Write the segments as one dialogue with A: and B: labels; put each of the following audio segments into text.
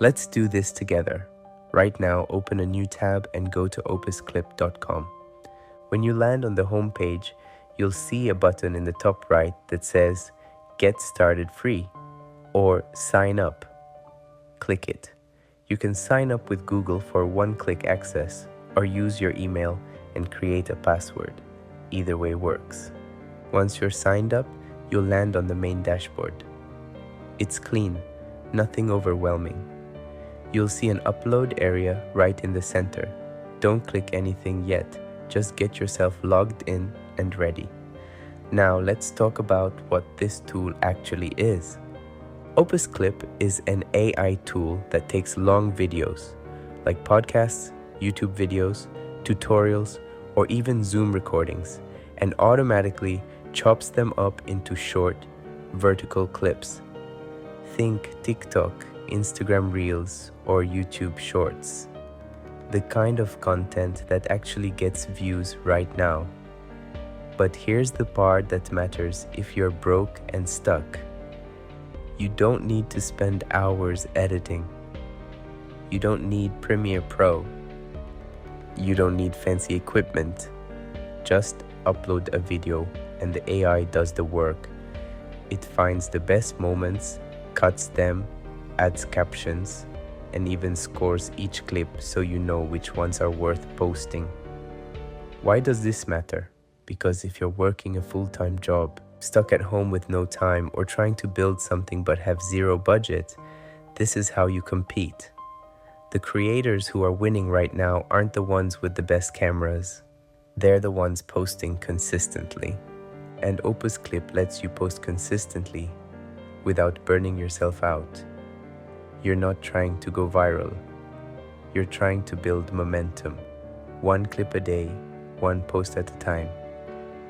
A: Let's do this together. Right now, open a new tab and go to OpusClip.com. When you land on the home page, you'll see a button in the top right that says Get Started Free or Sign Up. Click it. You can sign up with Google for one-click access or use your email and create a password. Either way works. Once you're signed up, you'll land on the main dashboard. It's clean, nothing overwhelming. You'll see an upload area right in the center. Don't click anything yet, just get yourself logged in and ready. Now let's talk about what this tool actually is. OpusClip is an AI tool that takes long videos, like podcasts, YouTube videos, tutorials, or even Zoom recordings, and automatically chops them up into short, vertical clips. Think TikTok, Instagram Reels, or YouTube Shorts. The kind of content that actually gets views right now. But here's the part that matters if you're broke and stuck. You don't need to spend hours editing. You don't need Premiere Pro. You don't need fancy equipment. Just upload a video and the AI does the work. It finds the best moments, cuts them, adds captions, and even scores each clip so you know which ones are worth posting. Why does this matter? Because if you're working a full-time job, stuck at home with no time, or trying to build something but have zero budget, this is how you compete. The creators who are winning right now aren't the ones with the best cameras. They're the ones posting consistently. And OpusClip lets you post consistently without burning yourself out. You're not trying to go viral. You're trying to build momentum. One clip a day, one post at a time.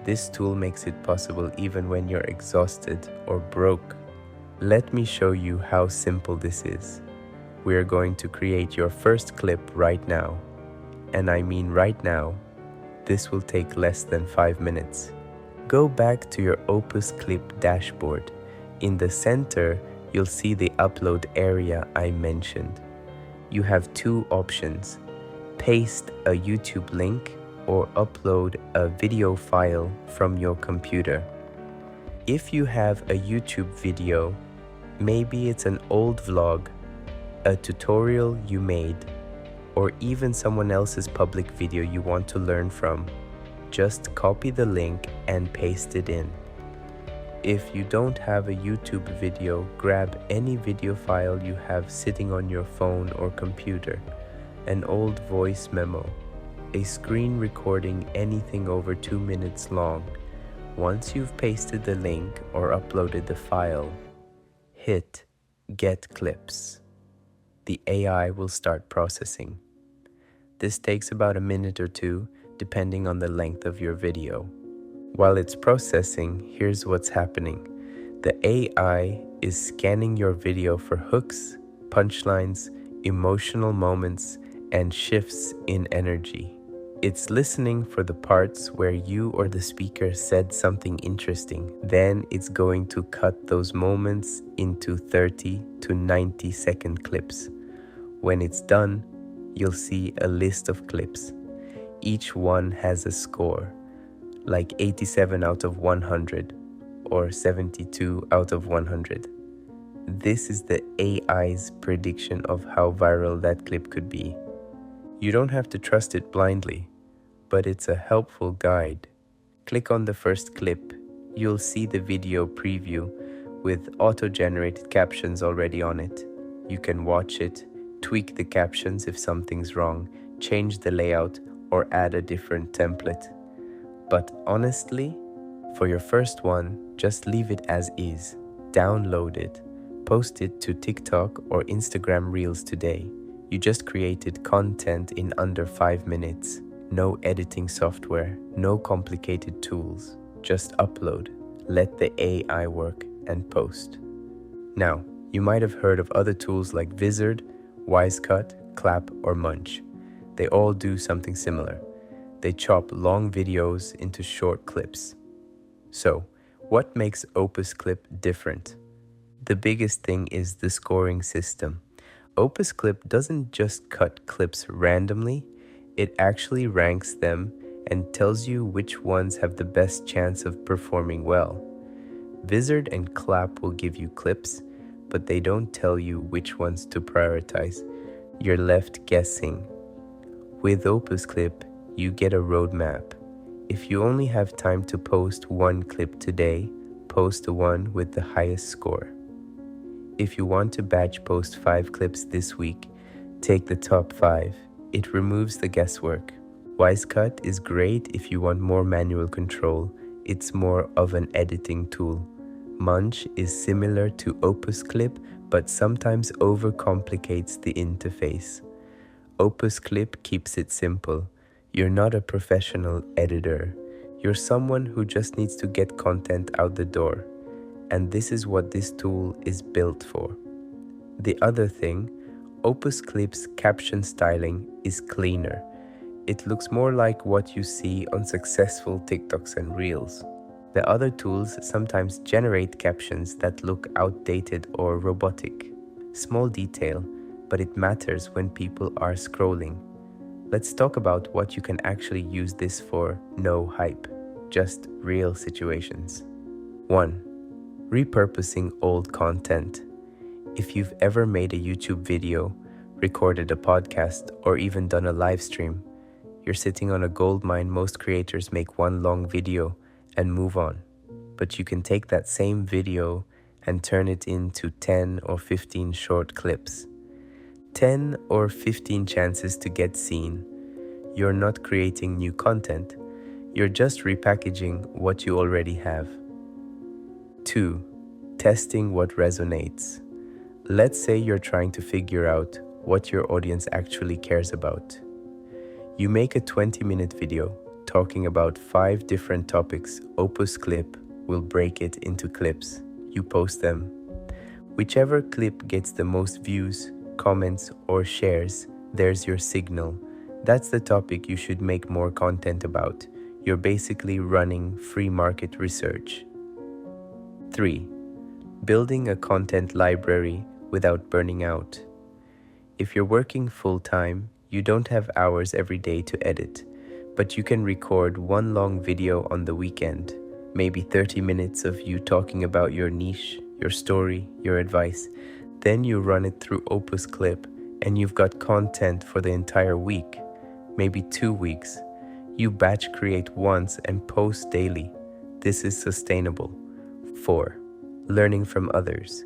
A: This tool makes it possible even when you're exhausted or broke. Let me show you how simple this is. We are going to create your first clip right now. And I mean right now. This will take less than 5 minutes. Go back to your OpusClip dashboard. In the center, you'll see the upload area I mentioned. You have two options: paste a YouTube link or upload a video file from your computer. If you have a YouTube video, maybe it's an old vlog, a tutorial you made, or even someone else's public video you want to learn from, just copy the link and paste it in. If you don't have a YouTube video, grab any video file you have sitting on your phone or computer, an old voice memo, a screen recording, anything over 2 minutes long. Once you've pasted the link or uploaded the file, hit Get Clips. The AI will start processing. This takes about a minute or two, depending on the length of your video. While it's processing, here's what's happening. The AI is scanning your video for hooks, punchlines, emotional moments, and shifts in energy. It's listening for the parts where you or the speaker said something interesting. Then it's going to cut those moments into 30 to 90-second clips. When it's done, you'll see a list of clips. Each one has a score, like 87 out of 100 or 72 out of 100. This is the AI's prediction of how viral that clip could be. You don't have to trust it blindly, but it's a helpful guide. Click on the first clip. You'll see the video preview with auto-generated captions already on it. You can watch it, tweak the captions if something's wrong, change the layout, or add a different template. But honestly, for your first one, just leave it as is. Download it. Post it to TikTok or Instagram Reels today. You just created content in under 5 minutes. No editing software, no complicated tools. Just upload, let the AI work, and post. Now, you might have heard of other tools like Vizard, Wisecut, Klap, or Munch. They all do something similar. They chop long videos into short clips. So, what makes OpusClip different? The biggest thing is the scoring system. OpusClip doesn't just cut clips randomly, it actually ranks them and tells you which ones have the best chance of performing well. Vizard and Klap will give you clips, but they don't tell you which ones to prioritize. You're left guessing. With OpusClip, you get a roadmap. If you only have time to post one clip today, post the one with the highest score. If you want to batch post 5 clips this week, take the top 5. It removes the guesswork. Wisecut is great if you want more manual control. It's more of an editing tool. Munch is similar to OpusClip, but sometimes overcomplicates the interface. OpusClip keeps it simple. You're not a professional editor. You're someone who just needs to get content out the door. And this is what this tool is built for. The other thing, OpusClip's caption styling is cleaner. It looks more like what you see on successful TikToks and Reels. The other tools sometimes generate captions that look outdated or robotic. Small detail, but it matters when people are scrolling. Let's talk about what you can actually use this for. No hype, just real situations. 1. Repurposing old content. If you've ever made a YouTube video, recorded a podcast, or even done a live stream, you're sitting on a goldmine. Most creators make one long video and move on. But you can take that same video and turn it into 10 or 15 short clips. 10 or 15 chances to get seen. You're not creating new content, you're just repackaging what you already have. 2. Testing what resonates. Let's say you're trying to figure out what your audience actually cares about. You make a 20-minute video talking about 5 different topics. OpusClip will break it into clips. You post them. Whichever clip gets the most views, comments, or shares, there's your signal. That's the topic you should make more content about. You're basically running free market research. 3. Building a content library without burning out. If you're working full-time, you don't have hours every day to edit, but you can record one long video on the weekend, maybe 30 minutes of you talking about your niche, your story, your advice. Then you run it through OpusClip and you've got content for the entire week, maybe 2 weeks. You batch create once and post daily. This is sustainable. 4. Learning from others.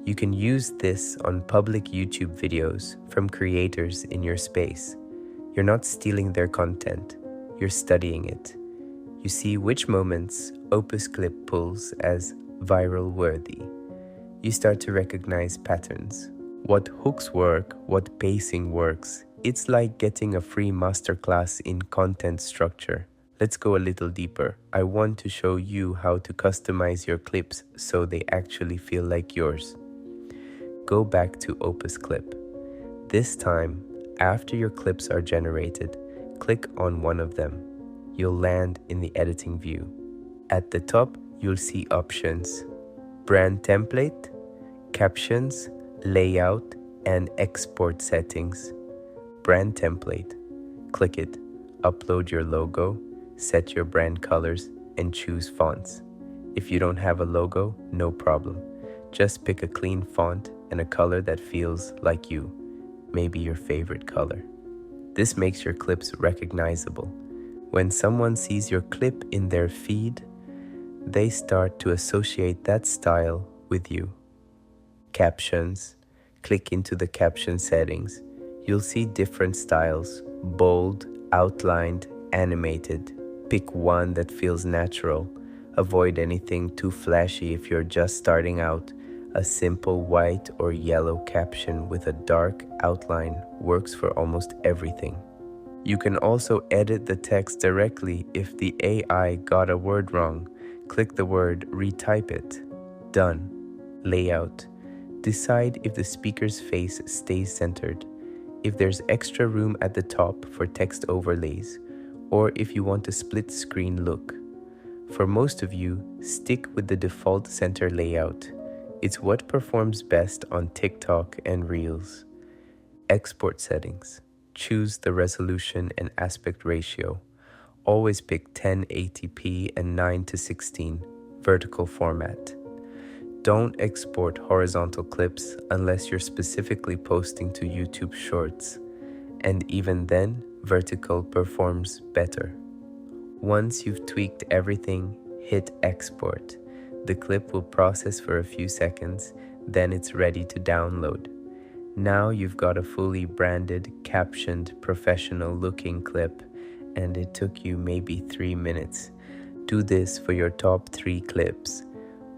A: You can use this on public YouTube videos from creators in your space. You're not stealing their content, you're studying it. You see which moments OpusClip pulls as viral worthy. You start to recognize patterns. What hooks work, what pacing works. It's like getting a free masterclass in content structure. Let's go a little deeper. I want to show you how to customize your clips so they actually feel like yours. Go back to OpusClip. This time, after your clips are generated, click on one of them. You'll land in the editing view. At the top, you'll see options: brand template, captions, layout, and export settings. Brand template. Click it. Upload your logo, set your brand colors, and choose fonts. If you don't have a logo, no problem. Just pick a clean font and a color that feels like you, maybe your favorite color. This makes your clips recognizable. When someone sees your clip in their feed, they start to associate that style with you. Captions. Click into the caption settings. You'll see different styles: bold, outlined, animated. Pick one that feels natural. Avoid anything too flashy if you're just starting out. A simple white or yellow caption with a dark outline works for almost everything. You can also edit the text directly if the AI got a word wrong. Click the word, retype it. Done. Layout. Decide if the speaker's face stays centered, if there's extra room at the top for text overlays, or if you want a split screen look. For most of you, stick with the default center layout. It's what performs best on TikTok and Reels. Export settings. Choose the resolution and aspect ratio. Always pick 1080p and 9:16 vertical format. Don't export horizontal clips unless you're specifically posting to YouTube Shorts, and even then, vertical performs better. Once you've tweaked everything, hit export. The clip will process for a few seconds, then it's ready to download. Now you've got a fully branded, captioned, professional-looking clip, and it took you maybe 3 minutes. Do this for your top 3 clips.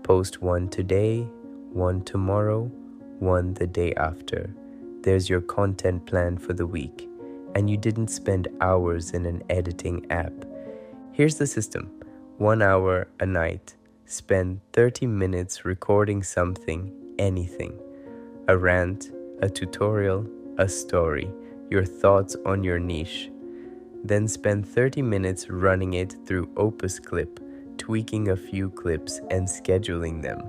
A: Post one today, one tomorrow, one the day after. There's your content plan for the week, and you didn't spend hours in an editing app. Here's the system. 1 hour a night. Spend 30 minutes recording something, anything. A rant, a tutorial, a story, your thoughts on your niche. Then spend 30 minutes running it through OpusClip, tweaking a few clips and scheduling them.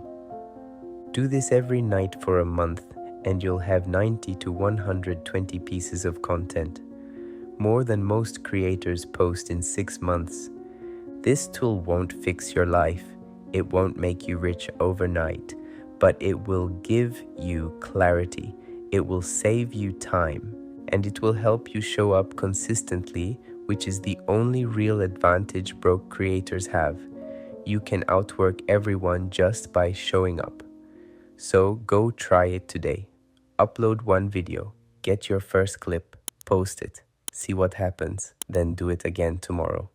A: Do this every night for a month and you'll have 90 to 120 pieces of content. More than most creators post in 6 months. This tool won't fix your life. It won't make you rich overnight, but it will give you clarity. It will save you time, and it will help you show up consistently, which is the only real advantage broke creators have. You can outwork everyone just by showing up. So go try it today. Upload one video, get your first clip, post it, see what happens, then do it again tomorrow.